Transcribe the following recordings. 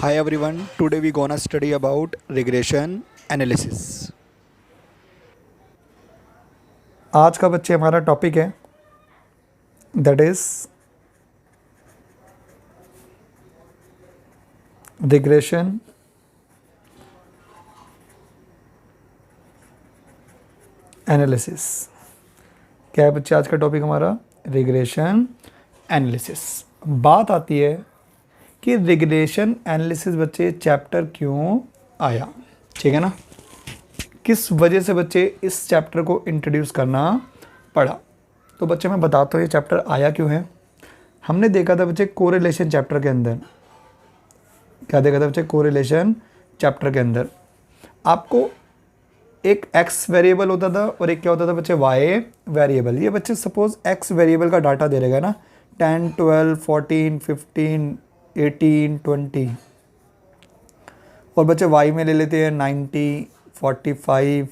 Hi everyone, today we gonna study about regression analysis. आज का बच्चे हमारा टॉपिक है दैट इज रिग्रेशन एनालिसिस। क्या है बच्चे आज का टॉपिक हमारा? Regression analysis. बात आती है कि रिग्रेशन एनालिसिस बच्चे चैप्टर क्यों आया, ठीक है ना? किस वजह से बच्चे इस चैप्टर को इंट्रोड्यूस करना पड़ा। तो बच्चे मैं बताता हूँ ये चैप्टर आया क्यों है। हमने देखा था बच्चे कोरिलेशन चैप्टर के अंदर, क्या देखा था बच्चे? कोरिलेशन चैप्टर के अंदर आपको एक x वेरिएबल होता था और एक क्या होता था बच्चे? y variable. ये बच्चे सपोज x वेरिएबल का डाटा दे रहेगा ना, 10, 12, 14, 15, 18, 20, और बच्चे y में ले लेते हैं 90, 45,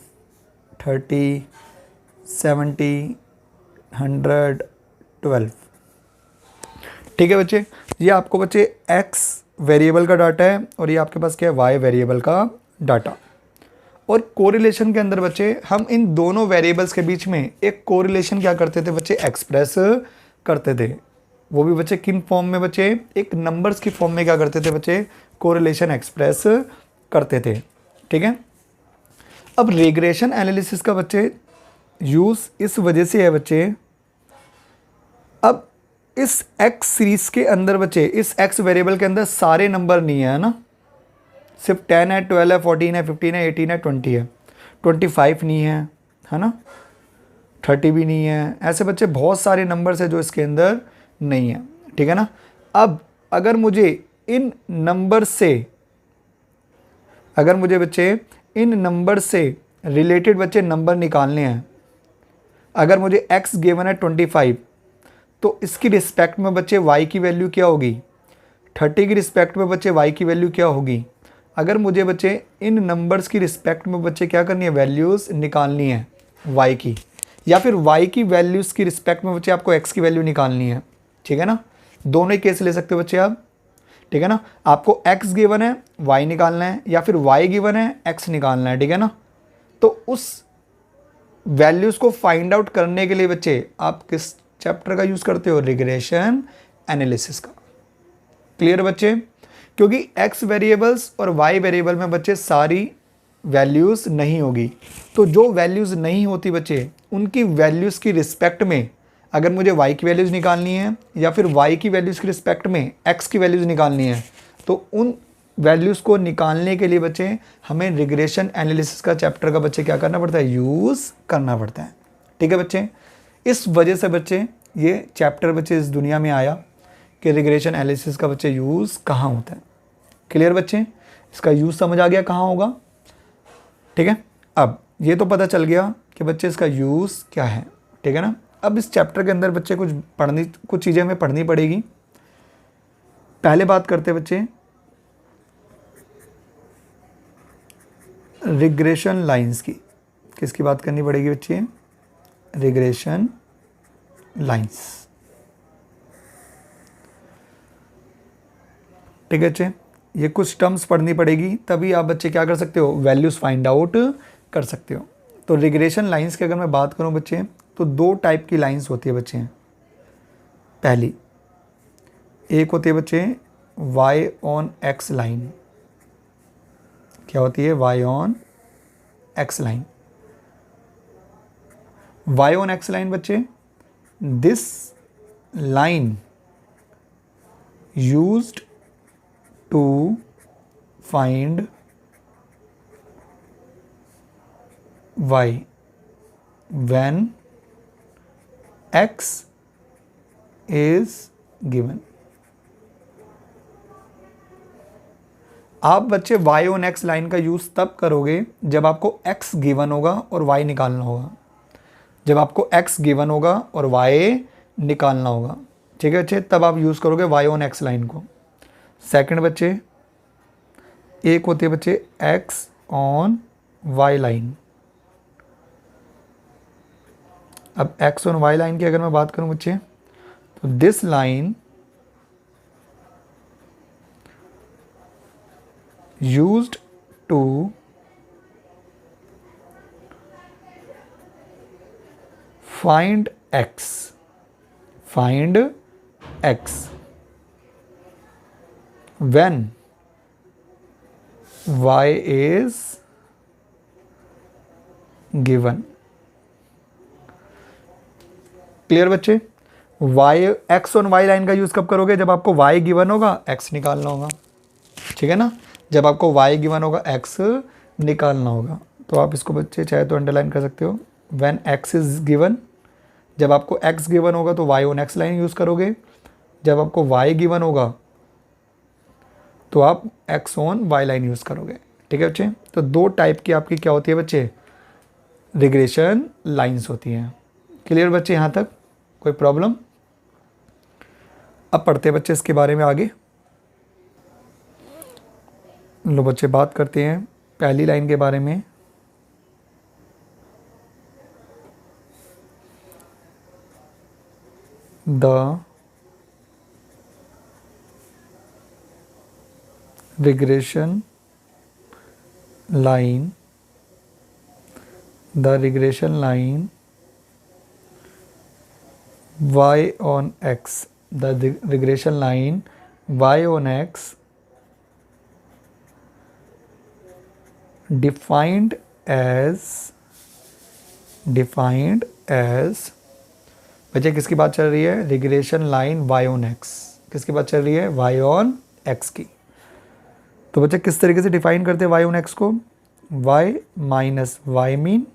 30, 70, 100, 12। ठीक है बच्चे, ये आपको बच्चे x वेरिएबल का डाटा है और ये आपके पास क्या है? y वेरिएबल का डाटा। और कोरिलेशन के अंदर बच्चे हम इन दोनों वेरिएबल्स के बीच में एक कोरिलेशन क्या करते थे बच्चे? एक्सप्रेस करते थे। वो भी बच्चे किन फॉर्म में बच्चे? एक नंबर्स की फॉर्म में क्या करते थे बच्चे? कोरिलेशन एक्सप्रेस करते थे। ठीक है, अब रिग्रेशन एनालिसिस का बच्चे यूज़ इस वजह से है बच्चे, अब इस एक्स सीरीज के अंदर बच्चे, इस एक्स वेरिएबल के अंदर सारे नंबर नहीं है ना, सिर्फ 10 है, 12 है, 14 है, 15 है, 18 है, 20 है, 25 नहीं है ना, 30 भी नहीं है। ऐसे बच्चे बहुत सारे नंबर्स है जो इसके अंदर नहीं है। ठीक है ना, अब अगर मुझे इन नंबर से, अगर मुझे बच्चे इन नंबर से रिलेटेड बच्चे नंबर निकालने हैं, अगर मुझे x गिवन है 25, तो इसकी रिस्पेक्ट में बच्चे y की वैल्यू क्या होगी? 30 की रिस्पेक्ट में बच्चे y की वैल्यू क्या होगी? अगर मुझे बच्चे इन नंबर्स की रिस्पेक्ट में बच्चे क्या करनी है? वैल्यूज़ निकालनी है y की, या फिर y की वैल्यूज़ की रिस्पेक्ट में बच्चे आपको x की वैल्यू निकालनी है। ठीक है ना, दोनों ही केस ले सकते हो बच्चे आप। ठीक है ना, आपको x गिवन है, y निकालना है, या फिर y गिवन है, x निकालना है। ठीक है ना, तो उस वैल्यूज़ को फाइंड आउट करने के लिए बच्चे आप किस चैप्टर का यूज़ करते हो? रिग्रेशन एनालिसिस का। क्लियर बच्चे? क्योंकि x वेरिएबल्स और y वेरिएबल में बच्चे सारी वैल्यूज़ नहीं होगी, तो जो वैल्यूज़ नहीं होती बच्चे, उनकी वैल्यूज़ की रिस्पेक्ट में अगर मुझे y की वैल्यूज़ निकालनी है, या फिर y की वैल्यूज़ की रिस्पेक्ट में x की वैल्यूज़ निकालनी है, तो उन वैल्यूज़ को निकालने के लिए बच्चे हमें रिग्रेशन एनालिसिस का चैप्टर का बच्चे क्या करना पड़ता है? यूज़ करना पड़ता है। ठीक है बच्चे, इस वजह से बच्चे ये चैप्टर बच्चे इस दुनिया में आया कि रिग्रेशन एनालिसिस का बच्चे यूज़ कहाँ होता है। क्लियर बच्चे? इसका यूज़ समझ आ गया कहाँ होगा। ठीक है, अब ये तो पता चल गया कि बच्चे इसका यूज़ क्या है। ठीक है ना, अब इस चैप्टर के अंदर बच्चे कुछ चीज़ें हमें पढ़नी पड़ेगी। पहले बात करते हैं बच्चे रिग्रेशन लाइंस की। किसकी बात करनी पड़ेगी बच्चे? Regression lines. ठीक है बच्चे, ये कुछ टर्म्स पढ़नी पड़ेगी, तभी आप बच्चे क्या कर सकते हो? वैल्यूज़ फाइंड आउट कर सकते हो। तो रिग्रेशन लाइंस की अगर मैं बात करूं बच्चे, तो दो टाइप की लाइंस होती है बच्चे। पहली एक होती है बच्चे y ऑन x लाइन। क्या होती है? y on x line. y on x line बच्चे, this line used to find y when x is given। आप बच्चे y ऑन x लाइन का यूज़ तब करोगे जब आपको x गिवन होगा और y निकालना होगा। जब आपको x गिवन होगा और y निकालना होगा, ठीक है बच्चे, तब आप यूज़ करोगे y ऑन x लाइन को। सेकंड बच्चे, एक होती है बच्चे x ऑन y लाइन। अब x ऑन y लाइन की अगर मैं बात करूं बच्चे, तो this line used to find x when y is given। Clear बच्चे? y x on y line का यूज कब करोगे? जब आपको y गिवन होगा, x निकालना होगा। ठीक है ना? जब आपको y गिवन होगा, x निकालना होगा। तो आप इसको बच्चे चाहे तो अंडरलाइन कर सकते हो। व्हेन x इज गिवन, जब आपको x गिवन होगा तो y on x line use करोगे। जब आपको y गिवन होगा तो आप x on y line use करोगे। ठीक है बच्चे? तो दो टाइप की आपकी क्या होती है बच्चे? रिग्रेशन लाइंस होती हैं। क्लियर बच्चे? यहाँ तक कोई प्रॉब्लम? अब पढ़ते हैं बच्चे इसके बारे में आगे। लो बच्चे बात करते हैं पहली लाइन के बारे में। The regression line y on x, the regression line y on x defined as बच्चे किसकी बात चल रही है? Regression line y on x। किसकी बात चल रही है? y on x की। तो बच्चे किस तरीके से डिफाइन करते हैं y on x को? y minus y mean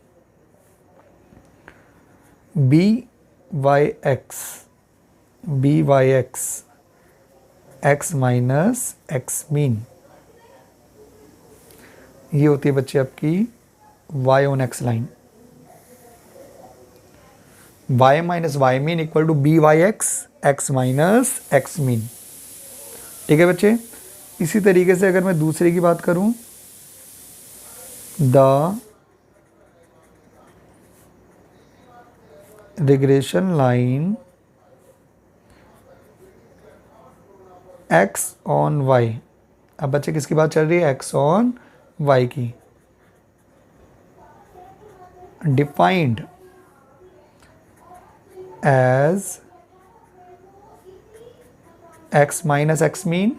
by x minus x mean, ये होती है बच्चे आपकी y on x line. y minus y mean equal to by x minus x mean. ठीक है बच्चे? इसी तरीके से अगर मैं दूसरे की बात करूं, the regression line x on y। अब बच्चे किसकी बात चल रही है? x ऑन y की। Defined as x minus x mean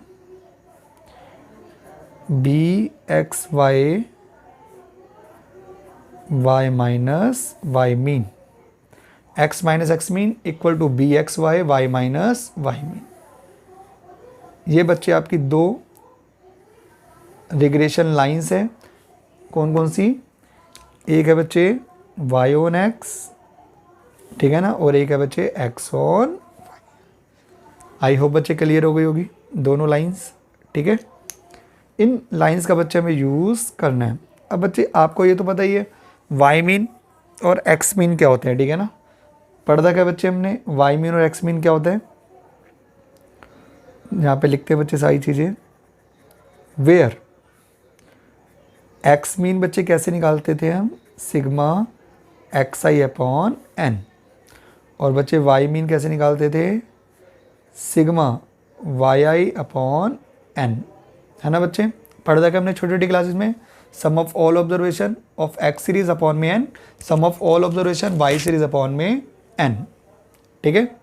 bxy y minus y mean, x minus x mean equal to bxy y minus y mean. ये बच्चे आपकी दो रिग्रेशन लाइंस है। कौन कौन सी? एक है बच्चे y ऑन x, ठीक है ना, और एक है बच्चे x ऑन। आई होप बच्चे क्लियर हो गई होगी दोनों लाइंस। ठीक है? इन लाइंस का बच्चे हमें यूज़ करना है। अब बच्चे आपको ये तो पता ही है y मीन और x मीन क्या होते हैं। ठीक है ना? पढ़ा क्या बच्चे हमने? y मीन और x मीन क्या होता है? यहाँ पे लिखते हैं बच्चे सारी चीज़ें। वेयर x मीन बच्चे कैसे निकालते थे हम? Sigma xi upon n। और बच्चे y मीन कैसे निकालते थे? Sigma yi upon n। है ना बच्चे? पढ़ा था हमने छोटी छोटी क्लासेस में। Sum of all observation of x series upon में n, sum of all observation y series upon में n। ठीक है?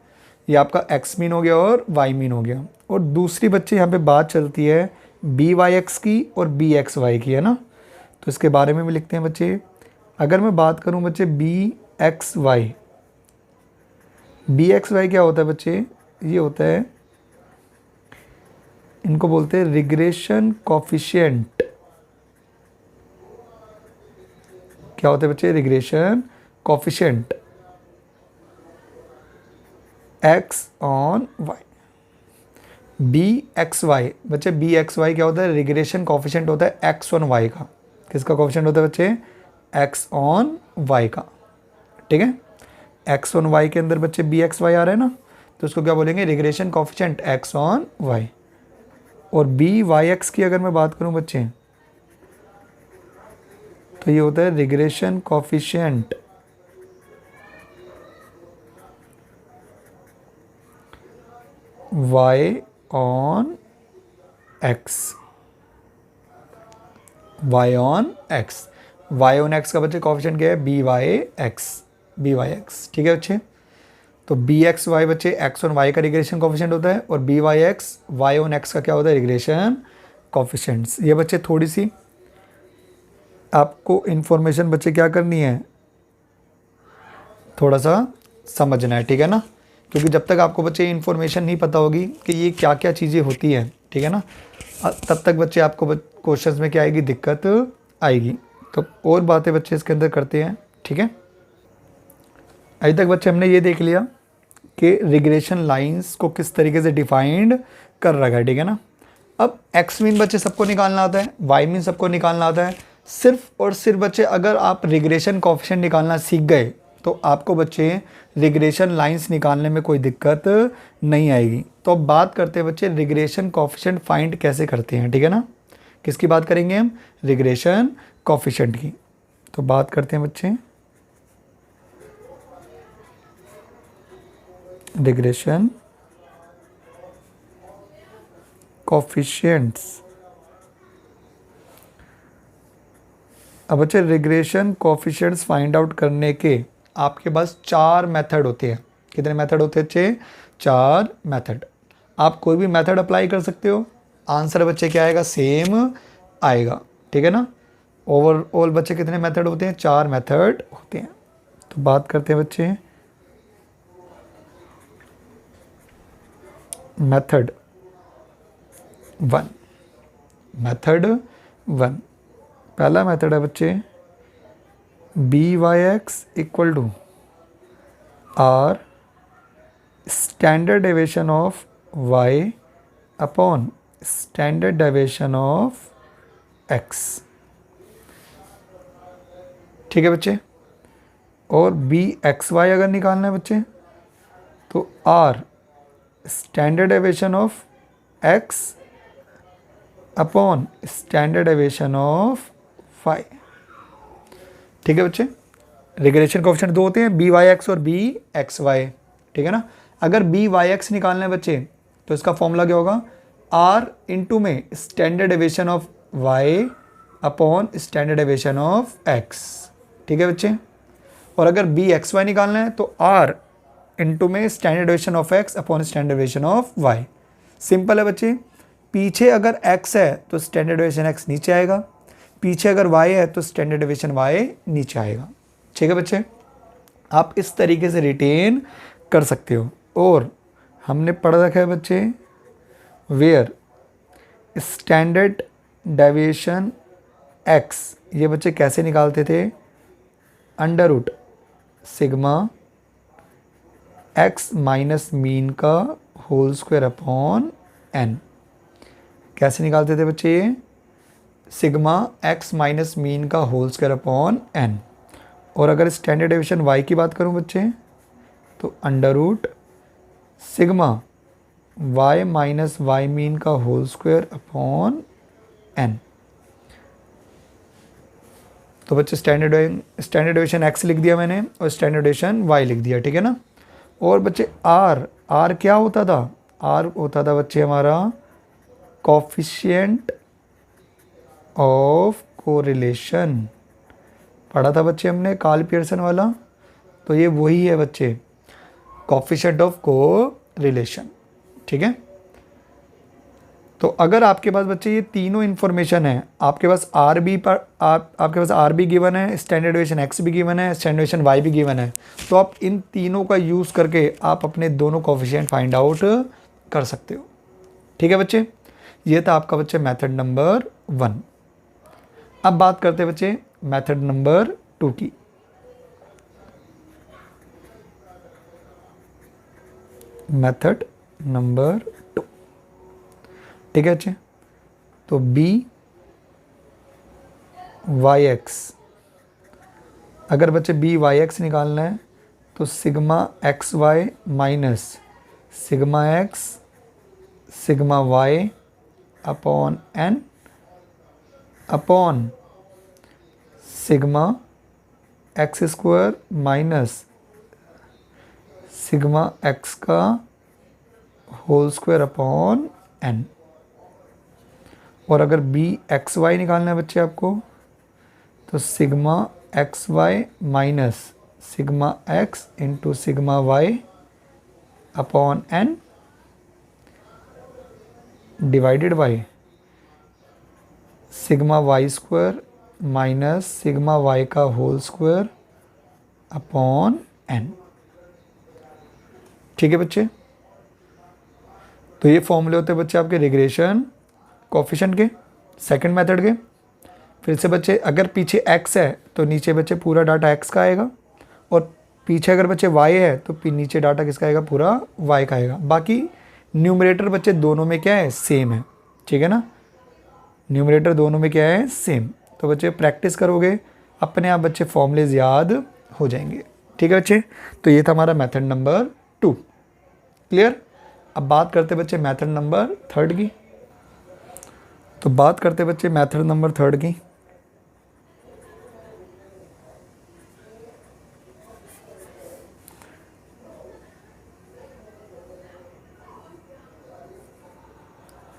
ये आपका x मीन हो गया और y मीन हो गया। और दूसरी बच्चे यहाँ पे बात चलती है byx की और bxy की, है ना? तो इसके बारे में भी लिखते हैं बच्चे। अगर मैं बात करूँ बच्चे bxy क्या होता है बच्चे? ये होता है, इनको बोलते हैं रिग्रेशन कॉफिशिएंट। क्या होता है बच्चे? Regression coefficient x on y। bxy बच्चे bxy क्या होता है? रिग्रेशन कॉफिशिएंट होता है x ऑन y का। किसका कॉफिशिएंट होता है बच्चे? x ऑन y का। ठीक है? x ऑन y के अंदर बच्चे bxy आ रहा है ना, तो उसको क्या बोलेंगे? Regression coefficient x on y। और byx की अगर मैं बात करूं बच्चे, तो ये होता है regression coefficient y on x। Y on X. Y on X का बच्चे कॉफिशेंट क्या है, बी वाई एक्स। ठीक है बच्चे, तो बी एक्स वाई बच्चे एक्स ऑन वाई का रिग्रेशन कॉफिशेंट होता है, और B Y X Y on X का क्या होता है, रिग्रेशन कॉफिशेंट्स। ये बच्चे थोड़ी सी आपको इन्फॉर्मेशन बच्चे क्या करनी है, थोड़ा सा समझना है, ठीक है ना, क्योंकि जब तक आपको बच्चे इन्फॉर्मेशन नहीं पता होगी कि ये क्या क्या चीज़ें होती हैं, ठीक है ना, तब तक बच्चे आपको क्वेश्चंस में क्या आएगी, दिक्कत आएगी। तो और बातें बच्चे इसके अंदर करते हैं, ठीक है। अभी तक बच्चे हमने ये देख लिया कि रिग्रेशन लाइंस को किस तरीके से डिफाइंड कर रखा है, ठीक है ना। अब एक्स मीन बच्चे सबको निकालना आता है, वाई मीन सबको निकालना आता है। सिर्फ और सिर्फ बच्चे अगर आप रिग्रेशन कॉफिशेंट निकालना सीख गए तो आपको बच्चे रिग्रेशन लाइंस निकालने में कोई दिक्कत नहीं आएगी। तो अब बात करते हैं बच्चे रिग्रेशन कॉफिशेंट फाइंड कैसे करते हैं, ठीक है ना। किसकी बात करेंगे हम, रिग्रेशन कॉफिशेंट की। तो बात करते हैं बच्चे रिग्रेशन कोफिशिएंट्स। अब बच्चे रिग्रेशन कोफिशिएंट्स फाइंड आउट करने के आपके पास 4 मेथड होते हैं। कितने मेथड होते हैं बच्चे, 4 मेथड। आप कोई भी मेथड अप्लाई कर सकते हो, आंसर बच्चे क्या आएगा, सेम आएगा, ठीक है ना। ओवरऑल बच्चे कितने मेथड होते हैं, 4 मेथड होते हैं। तो बात करते हैं बच्चे मेथड 1। मेथड 1 पहला मेथड है बच्चे B Y X equal to R standard deviation of Y upon standard deviation of X. ठीक है बच्चे, और बी एक्स वाई अगर निकालना है बच्चे तो R standard deviation of X upon standard deviation of Y. ठीक है बच्चे, रिग्रेशन कोएफिशिएंट 2 होते हैं, बी वाई एक्स और बी एक्स वाई, ठीक है ना। अगर बी वाई एक्स निकालना है बच्चे तो इसका फॉर्मूला क्या होगा, आर इंटू में standard deviation of Y upon standard deviation of X. ठीक है बच्चे, और अगर बी एक्स वाई निकालना है तो आर इंटू में standard deviation of X upon standard deviation of Y. Simple है बच्चे, पीछे अगर x है तो स्टैंडर्ड डेविएशन x नीचे आएगा, पीछे अगर y है तो स्टैंडर्ड डेविएशन y नीचे आएगा। ठीक है बच्चे, आप इस तरीके से रिटेन कर सकते हो। और हमने पढ़ रखा है बच्चे वेयर स्टैंडर्ड डेविएशन x, ये बच्चे कैसे निकालते थे, under root sigma x minus mean का होल स्क्वायर अपॉन n। कैसे निकालते थे बच्चे, ये सिग्मा x माइनस मीन का होल स्क्वायर अपॉन n। और अगर स्टैंडर्ड डेविएशन y की बात करूं बच्चे तो under root sigma y minus Y mean का होल स्क्वायर अपॉन n। तो बच्चे स्टैंडर्ड डेविएशन x लिख दिया मैंने और स्टैंडर्ड डेविएशन y लिख दिया, ठीक है ना। और बच्चे r क्या होता था, r होता था बच्चे हमारा कोफिशिएंट ऑफ कोरिलेशन। पढ़ा था बच्चे हमने कार्ल पियर्सन वाला, तो ये वही है बच्चे कोफिशिएंट ऑफ कोरिलेशन। ठीक है, तो अगर आपके पास बच्चे ये तीनों इन्फॉर्मेशन है, आपके पास आर बी पर आपके पास आर भी गिवन है, स्टैंडर्ड डेविएशन एक्स भी गिवन है, स्टैंडर्ड डेविएशन वाई भी गिवन है, तो आप इन तीनों का यूज़ करके आप अपने दोनों कोफिशिएंट फाइंड आउट कर सकते हो। ठीक है बच्चे, ये था आपका बच्चे मेथड नंबर 1। अब बात करते हैं बच्चे मेथड नंबर 2 की। मेथड नंबर 2, ठीक है बच्चे, तो बी वाई एक्स, अगर बच्चे बी वाई एक्स निकालना है तो sigma X Y minus sigma X sigma Y upon N upon sigma X square minus sigma X का होल स्क्वायर अपॉन एन। और अगर बी एक्स वाई निकालना है बच्चे आपको, तो sigma X Y minus sigma X into sigma Y upon N divided by sigma Y square minus sigma Y का whole square upon N. ठीक है बच्चे, तो ये फॉर्मूले होते हैं बच्चे आपके रिग्रेशन कोफिशिएंट के, सेकंड मेथड के। फिर से बच्चे अगर पीछे x है तो नीचे बच्चे पूरा डाटा x का आएगा, और पीछे अगर बच्चे y है तो नीचे डाटा किसका आएगा, पूरा y का आएगा। बाकी न्यूमरेटर बच्चे दोनों में क्या है, सेम है। ठीक है ना, न्यूमरेटर दोनों में क्या है, सेम। तो बच्चे प्रैक्टिस करोगे अपने आप बच्चे फॉर्मूलेज याद हो जाएंगे। ठीक है बच्चे, तो ये था हमारा मेथड नंबर 2। क्लियर। अब बात करते बच्चे मेथड नंबर 3 की। तो बात करते बच्चे मेथड नंबर 3 की।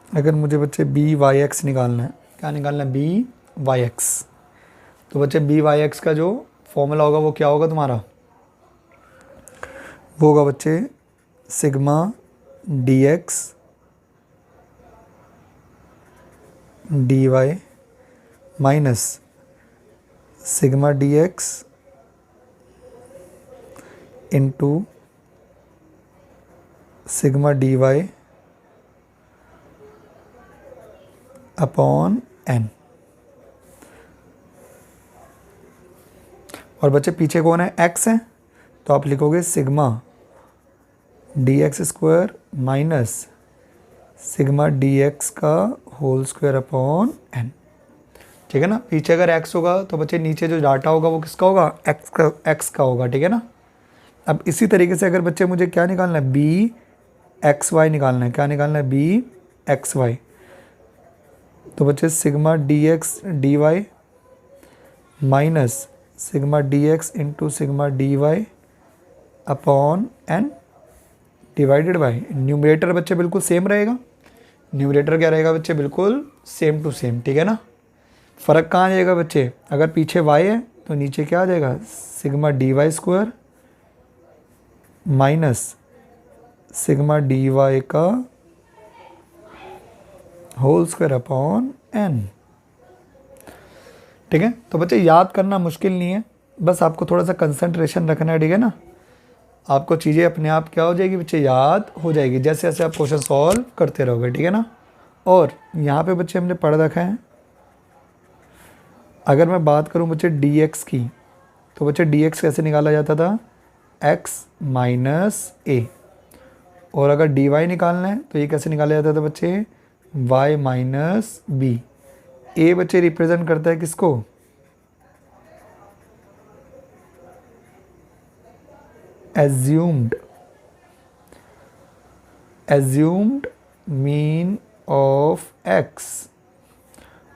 अगर मुझे बच्चे बी वाई एक्स निकालना है, क्या निकालना है, बी वाई एक्स, तो बच्चे बी वाई एक्स का जो फॉर्मूला होगा वो क्या होगा तुम्हारा, वो होगा बच्चे sigma D X D Y minus sigma D X into sigma D Y upon N. और बच्चे पीछे कौन है, एक्स है, तो आप लिखोगे sigma D x square minus sigma D x का होल स्क्वायर अपॉन एन। ठीक है ना, पीछे अगर x होगा तो बच्चे नीचे जो डाटा होगा वो किसका होगा, x का होगा। ठीक है ना। अब इसी तरीके से अगर बच्चे मुझे क्या निकालना है, बी एक्स वाई निकालना है, क्या निकालना है, बी एक्स वाई, तो बच्चे sigma D X D Y minus sigma D X into sigma D Y upon N divided by numerator बच्चे बिल्कुल सेम रहेगा। न्यूमरेटर क्या रहेगा बच्चे, बिल्कुल सेम टू सेम। ठीक है ना, फ़र्क कहाँ आ जाएगा बच्चे, अगर पीछे y है तो नीचे क्या आ जाएगा, sigma D Y square minus sigma D Y का होल स्क्वायर अपॉन n। ठीक है, तो बच्चे याद करना मुश्किल नहीं है, बस आपको थोड़ा सा कंसंट्रेशन रखना है। ठीक है ना, आपको चीज़ें अपने आप क्या हो जाएगी बच्चे, याद हो जाएगी जैसे जैसे आप क्वेश्चन सॉल्व करते रहोगे। ठीक है ना, और यहाँ पे बच्चे हमने पढ़ रखा है, अगर मैं बात करूँ बच्चे dx की, तो बच्चे dx कैसे निकाला जाता था, x माइनस ए, और अगर dy निकालना है तो ये कैसे निकाला जाता था बच्चे, y माइनस बी। ए बच्चे रिप्रेजेंट करता है किसको, एज्यूम्ड मीन ऑफ x,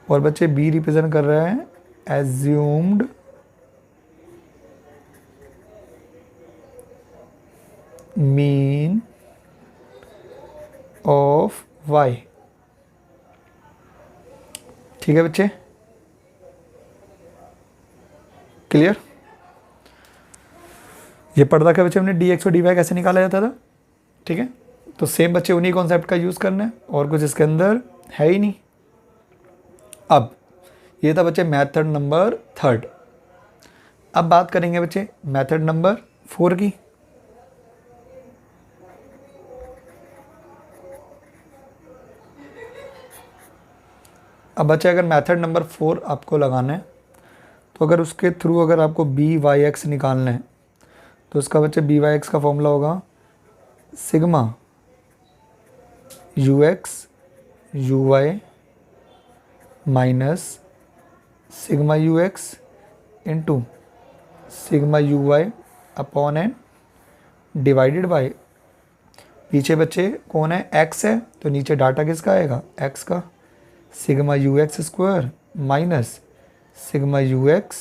और बच्चे b रिप्रेजेंट कर रहा है एज्यूम्ड मीन ऑफ y। ठीक है बच्चे, क्लियर। ये पढ़ रखा है बच्चे हमने dx और dy कैसे निकाला जाता था। ठीक है, तो सेम बच्चे उन्हीं कॉन्सेप्ट का यूज़ करना है, और कुछ इसके अंदर है ही नहीं। अब ये था बच्चे मेथड नंबर 3। अब बात करेंगे बच्चे मेथड नंबर 4 की। अब बच्चे अगर मेथड नंबर 4 आपको लगाना है, तो अगर उसके थ्रू अगर आपको बी वाई एक्स निकालना है, तो उसका बच्चे बी वाई एक्स का फॉर्मूला होगा sigma U X U Y minus sigma U X into sigma U Y upon N divided by, पीछे बच्चे कौन है, एक्स है, तो नीचे डाटा किसका आएगा, एक्स का, sigma U x square minus sigma U x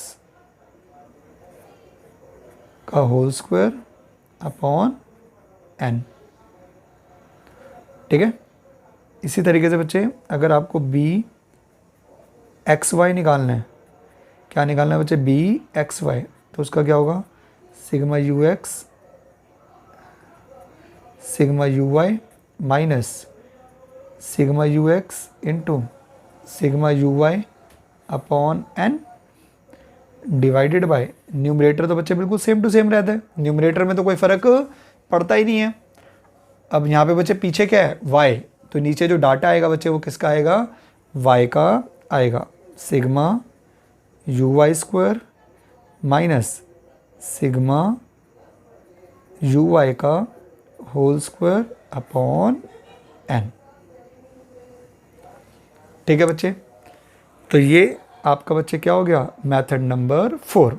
का होल स्क्वायर अपॉन एन। ठीक है, इसी तरीके से बच्चे अगर आपको b एक्स वाई निकालना है, क्या निकालना है बच्चे, बी एक्स वाई, तो उसका क्या होगा, sigma U X sigma U Y minus sigma U X into sigma U Y upon N divided by, numerator तो बच्चे बिल्कुल सेम टू सेम रहता है, न्यूमरेटर में तो कोई फ़र्क पड़ता ही नहीं है। अब यहाँ पे बच्चे पीछे क्या है, y, तो नीचे जो डाटा आएगा बच्चे वो किसका आएगा, y का आएगा, sigma U Y square minus sigma U Y का होल स्क्वायर अपॉन n। ठीक है बच्चे, तो ये आपका बच्चे क्या हो गया, मेथड नंबर 4।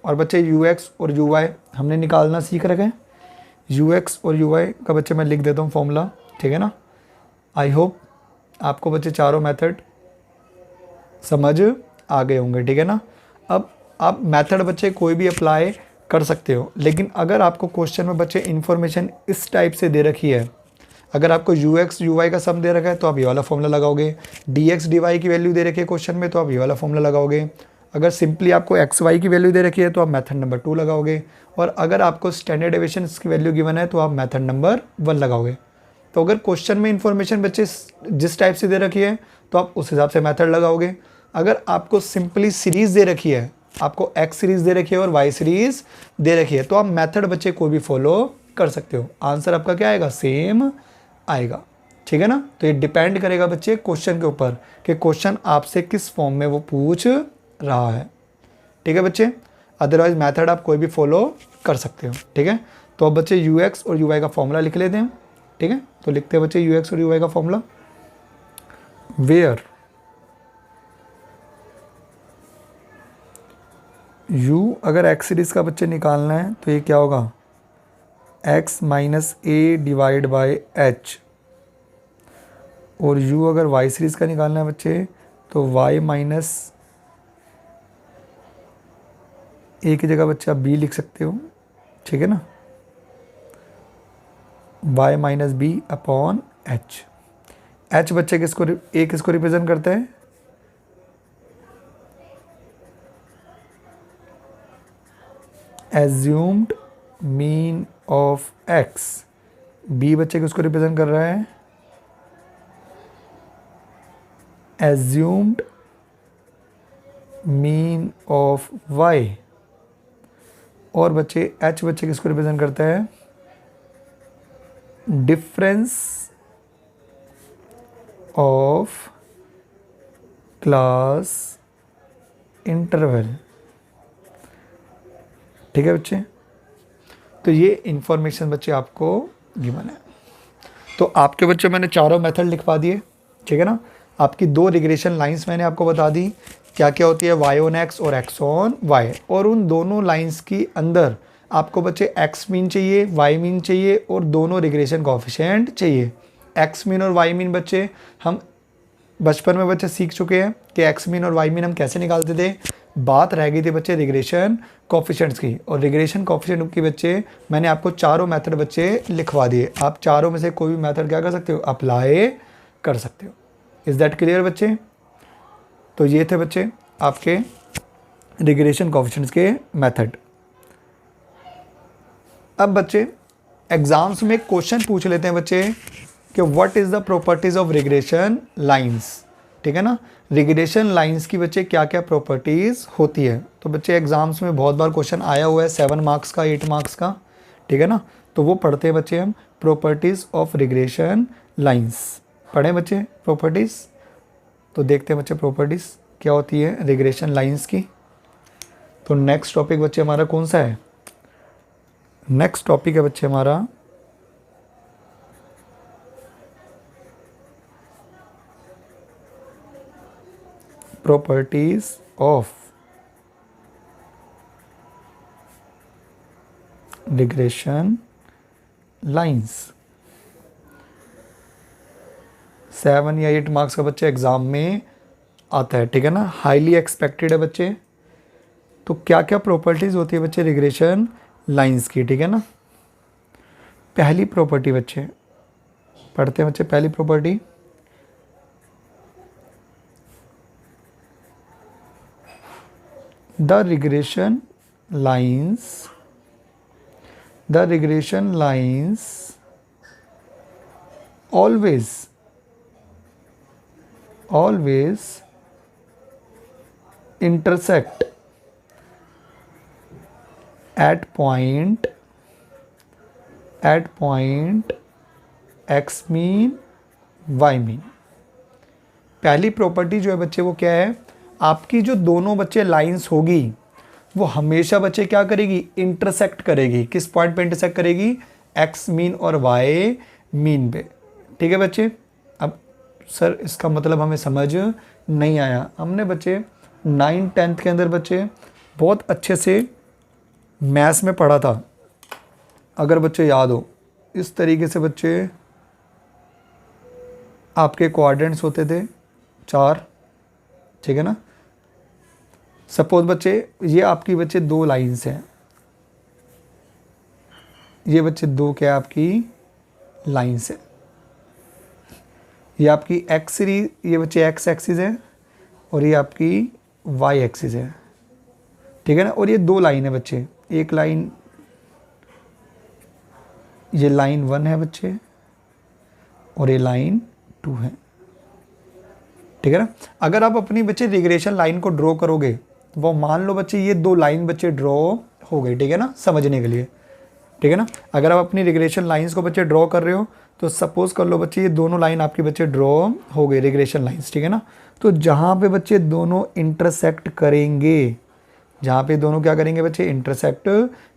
और बच्चे यू एक्स और यू वाई हमने निकालना सीख रखे हैं, यू एक्स और यू वाई का बच्चे मैं लिख देता हूँ फॉर्मूला, ठीक है ना। आई होप आपको बच्चे चारों मेथड समझ आ गए होंगे, ठीक है ना। अब आप मेथड बच्चे कोई भी अप्लाई कर सकते हो, लेकिन अगर आपको क्वेश्चन में बच्चे इन्फॉर्मेशन इस टाइप से दे रखी है, अगर आपको यू एक्स यू वाई का सम दे रखा है तो आप ये वाला फॉर्मूला लगाओगे, डी एक्स डी वाई की वैल्यू दे रखी है क्वेश्चन में तो आप ये वाला फॉर्मूला लगाओगे, अगर सिंपली आपको एक्स वाई की वैल्यू दे रखी है तो आप मेथड नंबर 2 लगाओगे, और अगर आपको स्टैंडर्ड डेविएशन की वैल्यू गिवन है तो आप मेथड नंबर 1 लगाओगे। तो अगर क्वेश्चन में इन्फॉर्मेशन बच्चे जिस टाइप से दे रखी है तो आप उस हिसाब से मेथड लगाओगे। अगर आपको सिंपली सीरीज़ दे रखी है, आपको एक्स सीरीज़ दे रखी है और वाई सीरीज़ दे रखी है, तो आप मेथड बच्चे कोई भी फॉलो कर सकते हो, आंसर आपका क्या आएगा, सेम आएगा, ठीक है ना। तो ये डिपेंड करेगा बच्चे क्वेश्चन के ऊपर कि क्वेश्चन आपसे किस फॉर्म में वो पूछ रहा है, ठीक है बच्चे। अदरवाइज मेथड आप कोई भी फॉलो कर सकते हो, ठीक है। तो अब बच्चे यू एक्स और यू वाई का फॉर्मूला लिख लेते हैं, ठीक है। तो लिखते हैं बच्चे यू एक्स और यू वाई का फॉर्मूला, वेयर यू अगर एक्स सीरीज़ का बच्चे निकालना है तो ये क्या होगा, x minus A divide by H, और u अगर y सीरीज़ का निकालना है बच्चे तो y माइनस ए की जगह बच्चे आप b लिख सकते हो, ठीक है ना, y minus B upon H. h बच्चे किसको, a किसको रिप्रेजेंट करता है, assumed mean of x, b बच्चे किसको रिप्रेजेंट कर रहा है, एज्यूम्ड मीन ऑफ y, और बच्चे h बच्चे किसको रिप्रेजेंट करता है, डिफरेंस ऑफ क्लास इंटरवल, ठीक है बच्चे। तो ये इंफॉर्मेशन बच्चे आपको गिवन है। तो आपके बच्चे मैंने चारों मेथड लिखवा दिए, ठीक है ना। आपकी 2 रिग्रेशन लाइंस मैंने आपको बता दी क्या क्या होती है, y ऑन x और x ऑन y, और उन दोनों लाइंस की अंदर आपको बच्चे x मीन चाहिए, y मीन चाहिए और दोनों रिग्रेशन कोएफिशिएंट चाहिए। x मीन और y मीन बच्चे हम बचपन में बच्चे सीख चुके हैं कि x मीन और y मीन हम कैसे निकालते थे। बात रह गई थी बच्चे रिग्रेशन कोएफिशिएंट्स की, और रिग्रेशन कोएफिशिएंट की बच्चे मैंने आपको चारों मेथड बच्चे लिखवा दिए। आप चारों में से कोई भी मेथड क्या कर सकते हो, अप्लाई कर सकते हो। इज़ दैट क्लियर बच्चे। तो ये थे बच्चे आपके रिग्रेशन कोएफिशिएंट्स के मेथड। अब बच्चे एग्जाम्स में क्वेश्चन पूछ लेते हैं बच्चे कि what is the properties of regression lines, ठीक है ना। रिग्रेशन लाइंस की बच्चे क्या क्या प्रॉपर्टीज़ होती है। तो बच्चे एग्जाम्स में बहुत बार क्वेश्चन आया हुआ है 7 मार्क्स का, 8 मार्क्स का, ठीक है ना। तो वो पढ़ते हैं बच्चे हम प्रॉपर्टीज़ ऑफ रिग्रेशन लाइंस। पढ़ें बच्चे प्रॉपर्टीज़, तो देखते हैं बच्चे प्रॉपर्टीज़ क्या होती है रिग्रेशन लाइंस की। तो नेक्स्ट टॉपिक बच्चे हमारा कौन सा है, नेक्स्ट टॉपिक है बच्चे हमारा प्रॉपर्टीज ऑफ रिग्रेशन लाइंस। 7 या 8 मार्क्स का बच्चे एग्जाम में आता है, ठीक है ना, हाईली एक्सपेक्टेड है बच्चे। तो क्या क्या प्रॉपर्टीज होती है बच्चे रिग्रेशन लाइंस की, ठीक है ना। पहली प्रॉपर्टी बच्चे पढ़ते हैं बच्चे, पहली property the regression lines always intersect at point x mean y mean. पहली प्रॉपर्टी जो है बच्चे वो क्या है, आपकी जो दोनों बच्चे लाइंस होगी वो हमेशा बच्चे क्या करेगी, इंटरसेक्ट करेगी। किस पॉइंट पे इंटरसेक्ट करेगी, x मीन और y मीन पे। ठीक है बच्चे, अब सर इसका मतलब हमें समझ नहीं आया। हमने बच्चे 9th-10th के अंदर बच्चे बहुत अच्छे से मैथ्स में पढ़ा था, अगर बच्चे याद हो। इस तरीके से बच्चे आपके क्वाड्रेंट्स होते थे 4, ठीक है ना। सपोज बच्चे ये आपकी बच्चे 2 लाइंस हैं, ये बच्चे 2 क्या आपकी लाइंस है। ये आपकी एक्स ये बच्चे एक्स एक्सिस है और ये आपकी वाई एक्सिस है, ठीक है ना। और ये 2 लाइन है बच्चे, एक लाइन ये लाइन 1 है बच्चे और ये लाइन 2 है, ठीक है ना। अगर आप अपनी बच्चे रिग्रेशन लाइन को ड्रॉ करोगे तो वो मान लो बच्चे ये 2 लाइन बच्चे ड्रॉ हो गए, ठीक है ना, समझने के लिए, ठीक है ना। अगर आप अपनी रिग्रेशन लाइंस को बच्चे ड्रॉ कर रहे हो तो सपोज कर लो बच्चे ये दोनों लाइन आपके बच्चे ड्रॉ हो गए रिग्रेशन लाइंस, ठीक है ना। तो जहाँ पे बच्चे दोनों इंटरसेक्ट करेंगे, जहाँ पे दोनों क्या करेंगे बच्चे, इंटरसेक्ट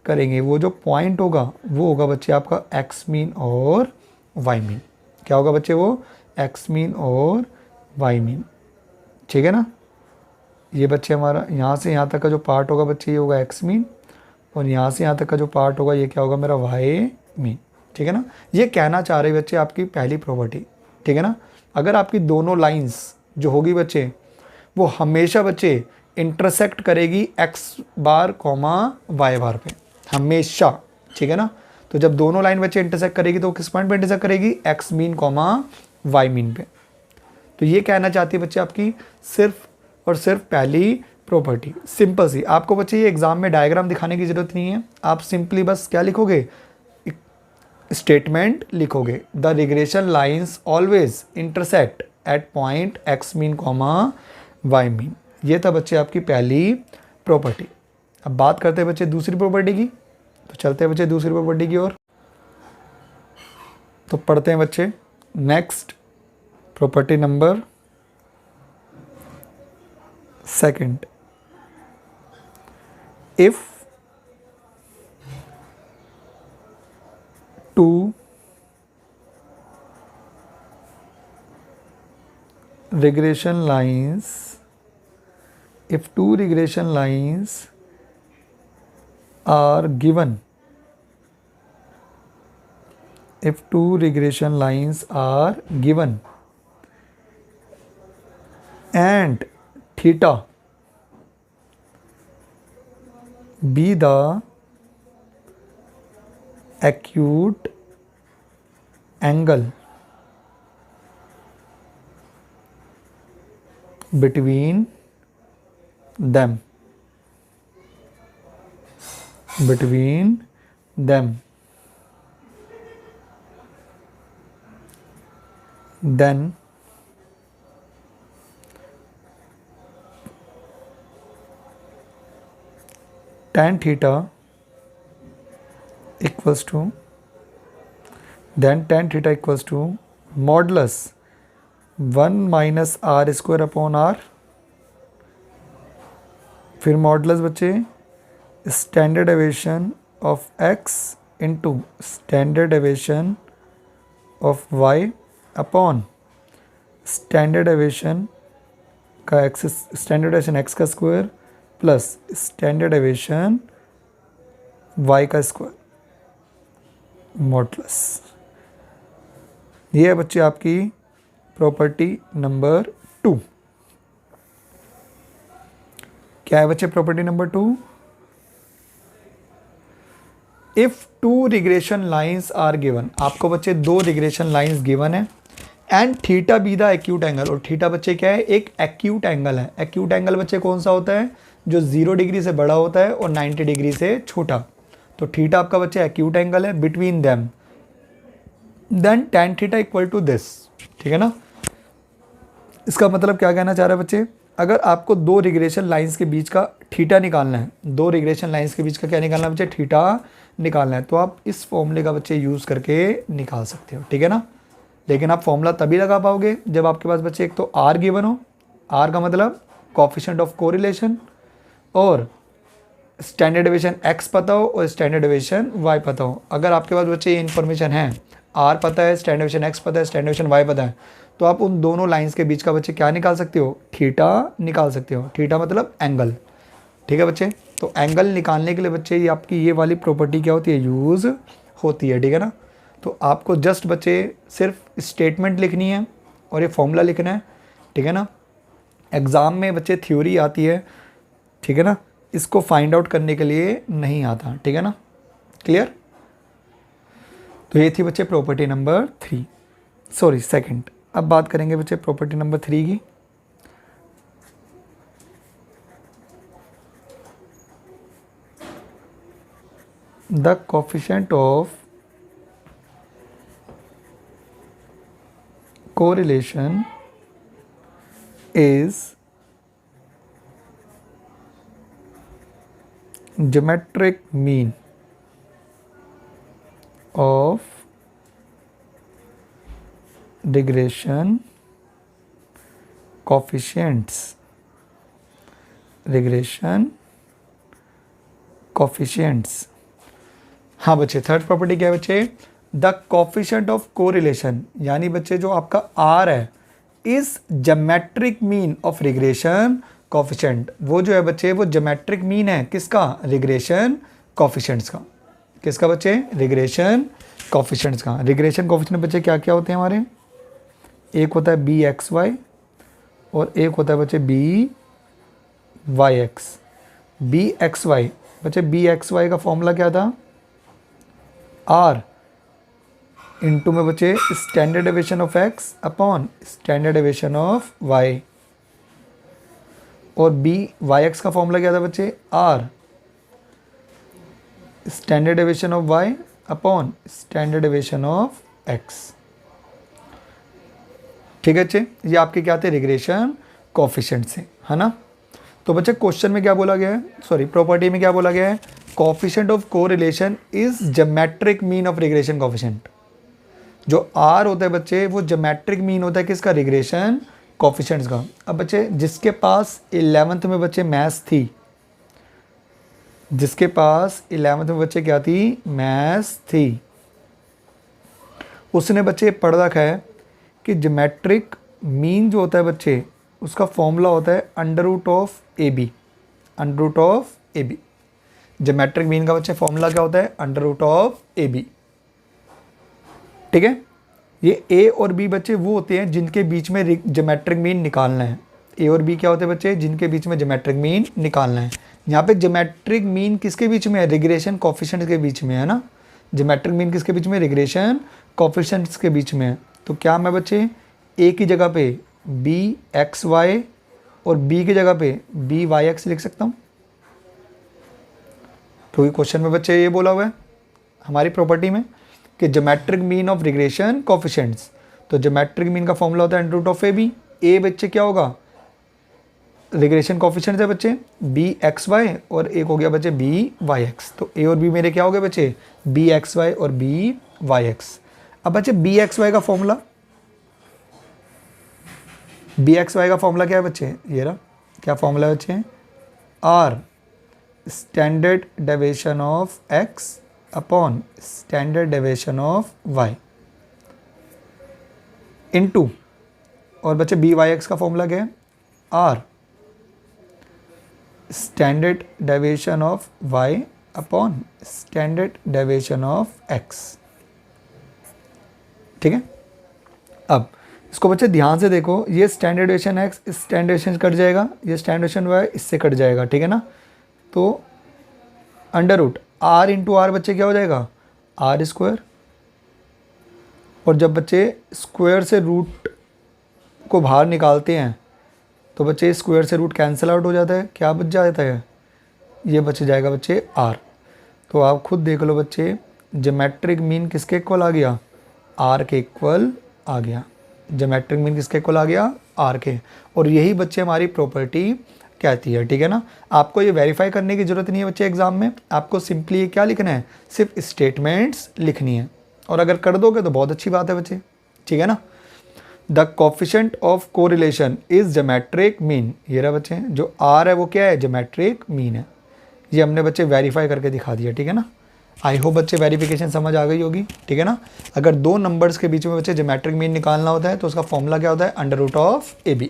करेंगे, वो जो पॉइंट होगा वो होगा बच्चे आपका एक्स मीन और वाई मीन। क्या होगा बच्चे, वो एक्स मीन और वाई मीन, ठीक है ना। ये बच्चे हमारा यहाँ से यहाँ तक का जो पार्ट होगा बच्चे ये होगा एक्स मीन और यहाँ से यहाँ तक का जो पार्ट होगा ये क्या होगा मेरा वाई मीन, ठीक है ना। ये कहना चाह रहे बच्चे आपकी पहली प्रॉपर्टी, ठीक है ना। अगर आपकी दोनों लाइंस जो होगी बच्चे वो हमेशा बच्चे इंटरसेक्ट करेगी एक्स बार कॉमा वाई बार पे, हमेशा, ठीक है ना। तो जब दोनों लाइन बच्चे इंटरसेक्ट करेगी तो किस पॉइंट पे इंटरसेक्ट करेगी, X mean comma Y mean पे। तो ये कहना चाहती है बच्चे आपकी सिर्फ और सिर्फ पहली प्रॉपर्टी। सिंपल सी, आपको बच्चे ये एग्जाम में डायग्राम दिखाने की जरूरत नहीं है, आप सिंपली बस क्या लिखोगे, स्टेटमेंट लिखोगे, the regression lines always intersect at point X mean comma Y mean. ये था बच्चे आपकी पहली प्रॉपर्टी। अब बात करते हैं बच्चे दूसरी प्रॉपर्टी की, तो चलते हैं बच्चे दूसरी प्रॉपर्टी की ओर। तो पढ़ते हैं बच्चे next property number 2, if 2 regression lines are given, and theta be the acute angle between them, then tan theta equals to modulus 1 minus r square upon r, फिर मॉडुलस बच्चे standard deviation of x into standard deviation of y upon standard deviation का x, standard deviation x का square plus standard deviation y का square modulus. ये है बच्चे आपकी property number 2। क्या है बच्चे property number 2, if 2 regression lines are given, आपको बच्चे 2 रिग्रेशन लाइंस गिवन है, and theta be the acute angle, और थीटा बच्चे क्या है, एक एक्यूट एंगल है। एक्यूट एंगल बच्चे कौन सा होता है, जो 0 डिग्री से बड़ा होता है और 90 डिग्री से छोटा। तो थीटा आपका बच्चे एक्यूट एंगल है between them, then tan theta equal to this, ठीक है ना। इसका मतलब क्या कहना चाह रहा है बच्चे, अगर आपको दो रिग्रेशन लाइंस के बीच का थीटा निकालना है, दो रिग्रेशन लाइंस के बीच का क्या निकालना है बच्चे, थीटा निकालना है, तो आप इस फॉर्मूले का बच्चे यूज़ करके निकाल सकते हो, ठीक है ना। लेकिन आप फॉर्मूला तभी लगा पाओगे जब आपके पास बच्चे एक तो आर गिवन हो, आर का मतलब कोफिशिएंट ऑफ कोरिलेशन, और स्टैंडर्ड डेविएशन x पता हो और स्टैंडर्ड डेविएशन y पता हो। अगर आपके पास बच्चे ये इन्फॉर्मेशन है, r पता है, स्टैंडर्ड डेविएशन x पता है, स्टैंडर्ड डेविएशन y पता है, तो आप उन दोनों लाइंस के बीच का बच्चे क्या निकाल सकते हो, थीटा निकाल सकते हो। थीटा मतलब एंगल, ठीक है बच्चे। तो एंगल निकालने के लिए बच्चे ये आपकी ये वाली प्रॉपर्टी क्या होती है, यूज़ होती है, ठीक है ना। तो आपको जस्ट बच्चे सिर्फ स्टेटमेंट लिखनी है और ये फॉर्मूला लिखना है, ठीक है ना। एग्ज़ाम में बच्चे थ्योरी आती है, ठीक है ना, इसको फाइंड आउट करने के लिए नहीं आता, ठीक है ना, क्लियर। तो ये थी बच्चे प्रॉपर्टी नंबर 3, सॉरी सेकंड। अब बात करेंगे बच्चे प्रॉपर्टी नंबर 3 की। The coefficient of correlation is geometric mean of regression coefficients, regression coefficients। हाँ बच्चे, थर्ड प्रॉपर्टी क्या है बच्चे, द कोफिशिएंट ऑफ कोरिलेशन, यानी बच्चे जो आपका आर है इस geometric mean of regression coefficient, वो जो है बच्चे वो ज्योमेट्रिक मीन है किसका, रिग्रेशन कोफिशिएंट्स का। किसका बच्चे, रिग्रेशन कोफिशिएंट्स का। रिग्रेशन कोफिशिएंट बच्चे क्या क्या होते हैं हमारे, एक होता है बी एक्स वाई और एक होता है बच्चे B Y X. B X Y बच्चे, बी एक्स वाई का फॉर्मूला क्या था, आर इनटू में बचे standard deviation of X upon standard deviation of Y, और बी वाई एक्स का फॉर्मूला क्या था बच्चे, R standard deviation of Y upon standard deviation of X, ठीक है बच्चे। ये आपके क्या थे, रिग्रेशन कोफिशिएंट से, है ना। तो बच्चे क्वेश्चन में क्या बोला गया है, सॉरी प्रॉपर्टी में क्या बोला गया है, coefficient of correlation is geometric mean of regression coefficient. जो आर होता है बच्चे वो ज्योमेट्रिक मीन होता है किसका, रिग्रेशन कोफिशिएंट्स का। अब बच्चे जिसके पास 11th में बच्चे मैथ्स थी, जिसके पास 11th में बच्चे क्या थी, मैथ्स थी, उसने बच्चे पढ़ रखा है कि ज्योमेट्रिक मीन जो होता है बच्चे उसका फॉर्मूला होता है under root of A B, under root of A B. Geometric mean का बच्चे फॉर्मूला क्या होता है, under root of A B, ठीक है। ये ए और बी बच्चे वो होते हैं जिनके बीच में ज्योमेट्रिक मीन निकालना है। ए और बी क्या होते हैं बच्चे, जिनके बीच में ज्योमेट्रिक मीन निकालना है। यहाँ पे ज्योमेट्रिक मीन किसके बीच में है, रिग्रेशन कोफिशिएंट के बीच में, है ना। ज्योमेट्रिक मीन किसके बीच में, रिग्रेशन कोफिशिएंट्स के बीच में है। तो क्या मैं बच्चे ए की जगह पे बी एक्स वाई और बी की जगह पे बी वाई एक्स लिख सकता हूँ। तो क्वेश्चन में बच्चे ये बोला हुआ है हमारी प्रॉपर्टी में कि geometric mean of regression coefficients, तो ज्योमेट्रिक मीन का फॉर्मूला होता है under root of A B. A बच्चे क्या होगा, रिग्रेशन कोफिशिएंट्स है बच्चे बी एक्स वाई और एक हो गया बच्चे बी वाई एक्स। तो ए और बी मेरे क्या हो गए बच्चे, बी एक्स वाई और बी वाई एक्स। अब बच्चे बी एक्स वाई का फॉर्मूला, बी एक्स वाई का फॉर्मूला क्या है बच्चे, ये रहा। क्या फॉर्मूला है बच्चे, R standard deviation of X upon standard deviation of Y into, और बच्चे बी वाई एक्स का फॉर्मूला क्या है, R standard deviation of Y upon standard deviation of X, ठीक है। अब इसको बच्चे ध्यान से देखो, ये स्टैंडर्ड डेविएशन एक्स इस स्टैंडर्ड डेविएशन कट जाएगा, ये स्टैंडर्ड डेविएशन वाई इससे कट जाएगा, ठीक है ना। तो under root R into R बच्चे क्या हो जाएगा, आर स्क्वायर, और जब बच्चे स्क्वायर से रूट को बाहर निकालते हैं तो बच्चे स्क्वायर से रूट कैंसिल आउट हो जाता है, क्या बच जाता है, ये बच जाएगा बच्चे r। तो आप खुद देख लो बच्चे, ज्योमेट्रिक मीन किसके इक्वल आ गया, r के इक्वल आ गया। ज्योमेट्रिक मीन किसके इक्वल आ गया, r के। और यही बच्चे हमारी प्रॉपर्टी कहती है, ठीक है ना। आपको ये वेरीफाई करने की ज़रूरत नहीं है बच्चे एग्जाम में, आपको सिंपली ये क्या लिखना है, सिर्फ स्टेटमेंट्स लिखनी है, और अगर कर दोगे तो बहुत अच्छी बात है बच्चे, ठीक है ना। The coefficient of correlation is geometric mean, ये रहा बच्चे, जो r है वो क्या है, ज्योमेट्रिक मीन है। ये हमने बच्चे वेरीफाई करके दिखा दिया, ठीक है ना। आई होप बच्चे वेरिफिकेशन समझ आ गई होगी, ठीक है ना। अगर दो नंबर्स के बीच में बच्चे ज्योमेट्रिक मीन निकालना होता है तो उसका फॉर्मूला क्या होता है, under root of A B,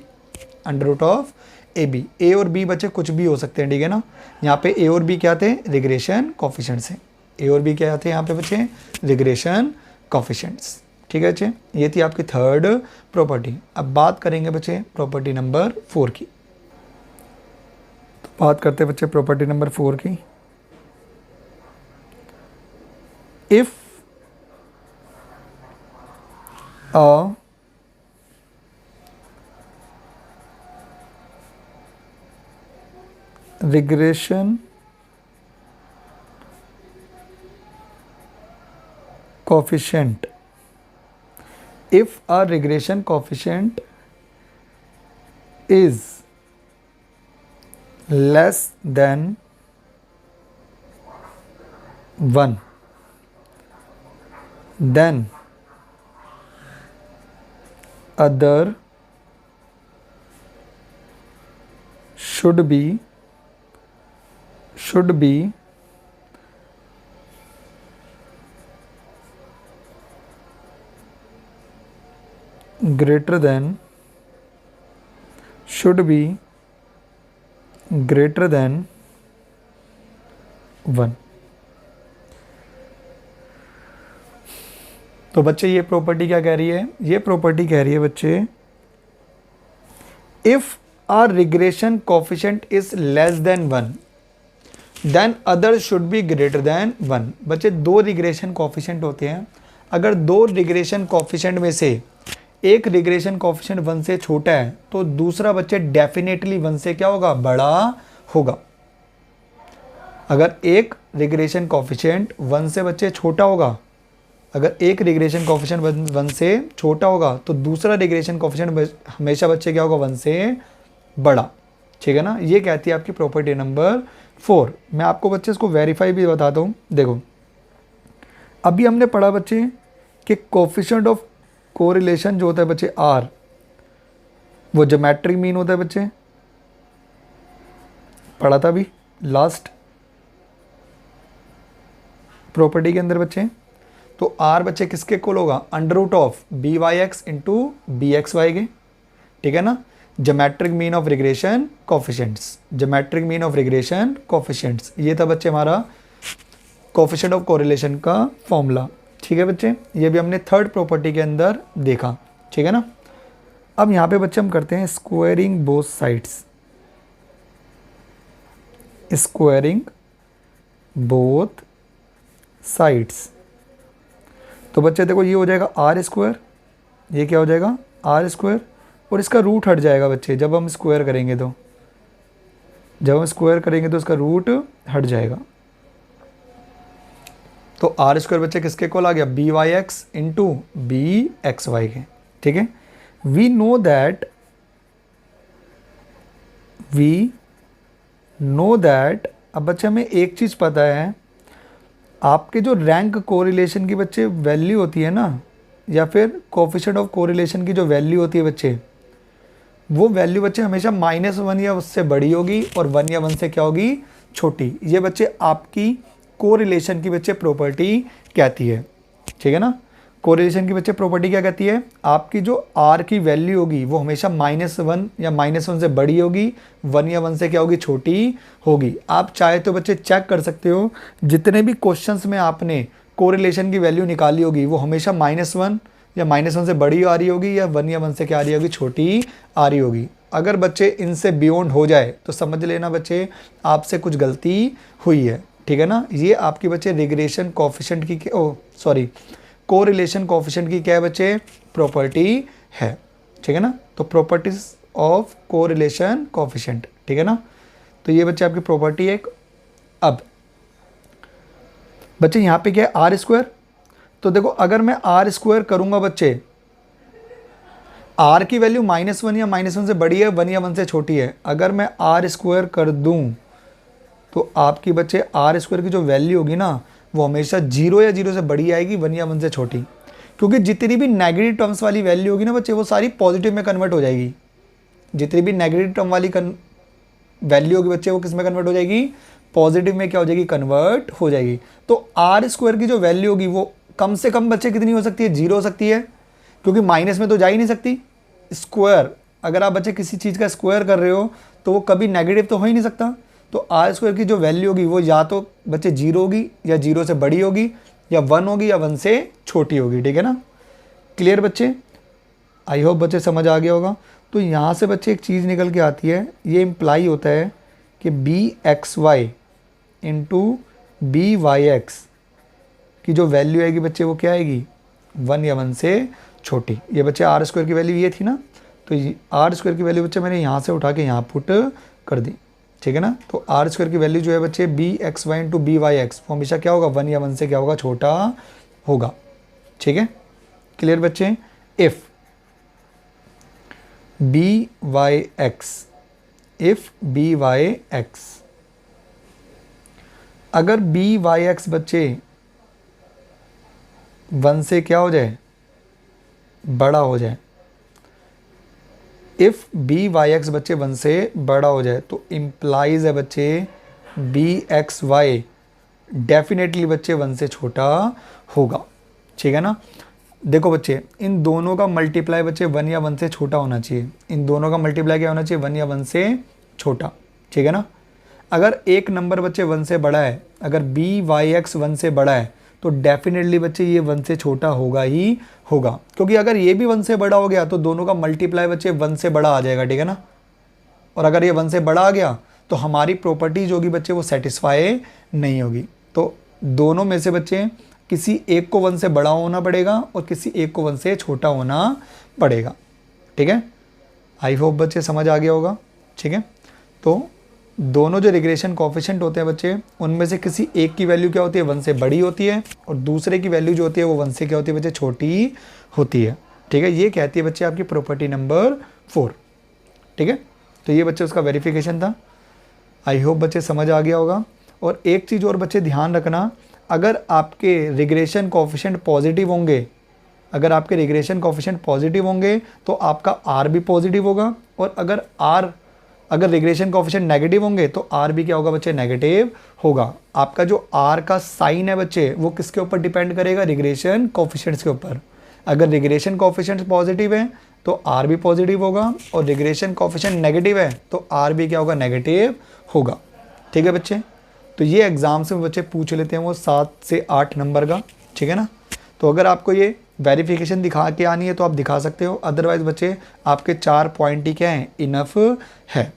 under root of A B. A और बी बच्चे कुछ भी हो सकते हैं, ठीक है ना। यहाँ पे ए और बी क्या थे, रिग्रेशन कोफिशिएंट्स हैं। ए और बी क्या थे यहाँ पे बच्चे, रिग्रेशन कोफिशिएंट्स, ठीक है बच्चे। ये थी आपकी थर्ड प्रॉपर्टी। अब बात करेंगे बच्चे प्रॉपर्टी नंबर 4 की। तो बात करते हैं बच्चे प्रॉपर्टी नंबर 4 की। If a regression coefficient, if a regression coefficient is less than 1, then other should be greater than 1। तो बच्चे ये प्रॉपर्टी क्या कह रही है, ये प्रॉपर्टी कह रही है बच्चे, if a regression coefficient is less than 1 then other should be greater than 1। बच्चे दो रिग्रेशन कोफिशिएंट होते हैं, अगर दो रिग्रेशन कोफिशिएंट में से एक रिग्रेशन कोफिशिएंट 1 से छोटा है तो दूसरा बच्चे डेफिनेटली 1 से क्या होगा, बड़ा होगा। अगर एक रिग्रेशन कोफिशिएंट 1 से बच्चे छोटा होगा, अगर एक रिग्रेशन कोफिशिएंट 1 से छोटा होगा तो दूसरा रिग्रेशन कोफिशिएंट हमेशा बच्चे क्या होगा, 1 से बड़ा, ठीक है ना। ये कहती है आपकी प्रॉपर्टी नंबर 4। मैं आपको बच्चे इसको वेरीफाई भी बताता हूँ। देखो अभी हमने पढ़ा बच्चे कि कोफिशिएंट ऑफ कोरिलेशन जो होता है बच्चे r, वो ज्योमेट्रिक मीन होता है बच्चे, पढ़ा था अभी लास्ट प्रॉपर्टी के अंदर बच्चे। तो r बच्चे किसके इक्वल होगा, under root of B Y X into B X Y के, ठीक है ना। Geometric mean of regression coefficients, geometric mean of regression coefficients, ये था बच्चे हमारा कोफिशिएंट ऑफ कोरिलेशन का फॉर्मूला, ठीक है बच्चे। ये भी हमने थर्ड प्रॉपर्टी के अंदर देखा, ठीक है ना। अब यहाँ पे बच्चे हम करते हैं squaring both sides, squaring both sides. तो बच्चे देखो ये हो जाएगा आर स्क्वायर, ये क्या हो जाएगा, आर स्क्वायर, और इसका रूट हट जाएगा बच्चे जब हम स्क्वायर करेंगे, तो जब हम स्क्वायर करेंगे तो इसका रूट हट जाएगा। तो आर स्क्वायर बच्चे किसके इक्वल आ गया, B Y X into B X Y के, ठीक है। वी नो दैट अब बच्चे हमें एक चीज़ पता है, आपके जो रैंक कोरिलेशन की बच्चे वैल्यू होती है ना, या फिर कोफिशिएंट ऑफ कोरिलेशन की जो वैल्यू होती है बच्चे, वो वैल्यू बच्चे हमेशा -1 या उससे बड़ी होगी और 1 या 1 से क्या होगी, छोटी। ये बच्चे आपकी कोरिलेशन की बच्चे प्रॉपर्टी कहती है, ठीक है ना। कोरिलेशन की बच्चे प्रॉपर्टी क्या कहती है, आपकी जो r की वैल्यू होगी वो हमेशा -1 या -1 से बड़ी होगी, 1 या 1 से क्या होगी, छोटी होगी। आप चाहे तो बच्चे चेक कर सकते हो, जितने भी क्वेश्चंस में आपने कोरिलेशन की वैल्यू निकाली होगी वो हमेशा -1 या -1 से बड़ी आ रही होगी, या 1 या 1 से क्या आ रही होगी, छोटी आ रही होगी। अगर बच्चे इनसे बियॉन्ड हो जाए तो समझ लेना बच्चे आपसे कुछ गलती हुई है, ठीक है ना। ये आपकी बच्चे रिग्रेशन कोफिशिएंट की कोरिलेशन कोफिशिएंट की क्या है बच्चे, प्रॉपर्टी है, ठीक है ना। तो प्रॉपर्टीज ऑफ कोरिलेशन कोफिशिएंट, ठीक है ना। तो ये बच्चे आपकी प्रॉपर्टी है एक। अब बच्चे यहाँ पे क्या है आर स्क्वायर, तो देखो अगर मैं आर स्क्वायर करूँगा बच्चे, आर की वैल्यू -1 या -1 से बड़ी है, 1 या 1 से छोटी है, अगर मैं आर स्क्वायर कर दूँ तो आपकी बच्चे आर स्क्वायर की जो वैल्यू होगी ना वो हमेशा 0 या 0 से बड़ी आएगी, 1 या 1 से छोटी। क्योंकि जितनी भी नेगेटिव टर्म्स वाली वैल्यू होगी ना बच्चे वो सारी पॉजिटिव में कन्वर्ट हो जाएगी। जितनी भी नेगेटिव टर्म वाली वैल्यू होगी बच्चे वो किस में कन्वर्ट हो जाएगी, पॉजिटिव में क्या हो जाएगी, कन्वर्ट हो जाएगी। तो आर स्क्वायर की जो वैल्यू होगी वो कम से कम बच्चे कितनी हो सकती है, 0 हो सकती है, क्योंकि माइनस में तो जा ही नहीं सकती। स्क्वायर अगर आप बच्चे किसी चीज़ का स्क्वायर कर रहे हो तो वो कभी नेगेटिव तो हो ही नहीं सकता। तो आर स्क्वायर की जो वैल्यू होगी वो या तो बच्चे 0 होगी या 0 से बड़ी होगी या 1 होगी या 1 से छोटी होगी, ठीक है ना। क्लियर बच्चे, आई होप बच्चे समझ आ गया होगा। तो यहाँ से बच्चे एक चीज़ निकल के आती है, ये इम्प्लाई होता है कि BXY इंटू BYX की जो वैल्यू आएगी बच्चे वो क्या आएगी, 1 या 1 से छोटी। ये बच्चे आर स्क्वायर की वैल्यू ये थी ना, तो आर स्क्वायर की वैल्यू बच्चे मैंने यहाँ से उठा के यहाँ पुट कर दी, ठीक है ना। तो आर स्क्वायर की वैल्यू जो है बच्चे BXY इंटू BYX वो हमेशा क्या होगा, 1 या 1 से क्या होगा, छोटा होगा, ठीक है। क्लियर बच्चे। इफ BYX अगर BYX बच्चे 1 से क्या हो जाए, बड़ा हो जाए, इफ BYX बच्चे 1 से बड़ा हो जाए तो इम्प्लाइज है बच्चे BXY डेफिनेटली बच्चे 1 से छोटा होगा, ठीक है ना। देखो बच्चे इन दोनों का मल्टीप्लाई बच्चे 1 या 1 से छोटा होना चाहिए, इन दोनों का मल्टीप्लाई क्या होना चाहिए, 1 या 1 से छोटा, ठीक है ना। अगर एक नंबर बच्चे 1 से बड़ा है, अगर BYX 1 से बड़ा है तो डेफिनेटली बच्चे ये 1 से छोटा होगा ही होगा, क्योंकि अगर ये भी 1 से बड़ा हो गया तो दोनों का मल्टीप्लाई बच्चे 1 से बड़ा आ जाएगा, ठीक है ना। और अगर ये 1 से बड़ा आ गया तो हमारी प्रॉपर्टी जो होगी बच्चे वो सेटिस्फाई नहीं होगी। तो दोनों में से बच्चे किसी एक को 1 से बड़ा होना पड़ेगा और किसी एक को 1 से छोटा होना पड़ेगा, ठीक है। आई होप बच्चे समझ आ गया होगा, ठीक है। तो दोनों जो रिग्रेशन कोफिशिएंट होते हैं बच्चे उनमें से किसी एक की वैल्यू क्या होती है, 1 से बड़ी होती है और दूसरे की वैल्यू जो होती है वो 1 से क्या होती है बच्चे, छोटी होती है, ठीक है। ये कहती है बच्चे आपकी प्रॉपर्टी नंबर 4, ठीक है। तो ये बच्चे उसका वेरिफिकेशन था। आई होप बच्चे समझ आ गया होगा। और एक चीज़ और बच्चे ध्यान रखना, अगर आपके रिग्रेशन कोफिशिएंट पॉजिटिव होंगे, अगर आपके रिग्रेशन कोफिशिएंट पॉजिटिव होंगे तो आपका आर भी पॉजिटिव होगा, और अगर रिग्रेशन कोफिशिएंट नेगेटिव होंगे तो आर भी क्या होगा बच्चे, नेगेटिव होगा। आपका जो आर का साइन है बच्चे वो किसके ऊपर डिपेंड करेगा, रिग्रेशन कोफिशिएंट्स के ऊपर। अगर रिग्रेशन कोफिशिएंट्स पॉजिटिव है तो आर भी पॉजिटिव होगा, और रिग्रेशन कोफिशिएंट नेगेटिव है तो आर भी क्या होगा, नेगेटिव होगा, ठीक है बच्चे। तो ये एग्जाम्स में बच्चे पूछ लेते हैं वो 7 से 8 नंबर का, ठीक है ना। तो अगर आपको ये वेरिफिकेशन दिखा के आनी है तो आप दिखा सकते हो, अदरवाइज बच्चे आपके 4 पॉइंट ही क्या हैं, इनफ है।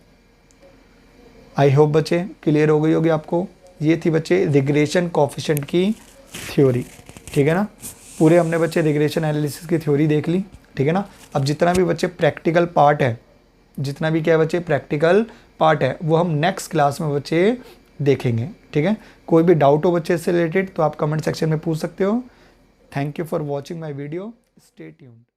आई होप बच्चे क्लियर हो गई होगी आपको। ये थी बच्चे रिग्रेशन कोफिशिएंट की थ्योरी, ठीक है ना। पूरे हमने बच्चे रिग्रेशन एनालिसिस की थ्योरी देख ली, ठीक है ना। अब जितना भी बच्चे प्रैक्टिकल पार्ट है, जितना भी क्या है बच्चे प्रैक्टिकल पार्ट है वो हम नेक्स्ट क्लास में बच्चे देखेंगे, ठीक है। कोई भी डाउट हो बच्चे इससे रिलेटेड तो आप कमेंट सेक्शन में पूछ सकते हो। Thank you for watching my video, stay tuned.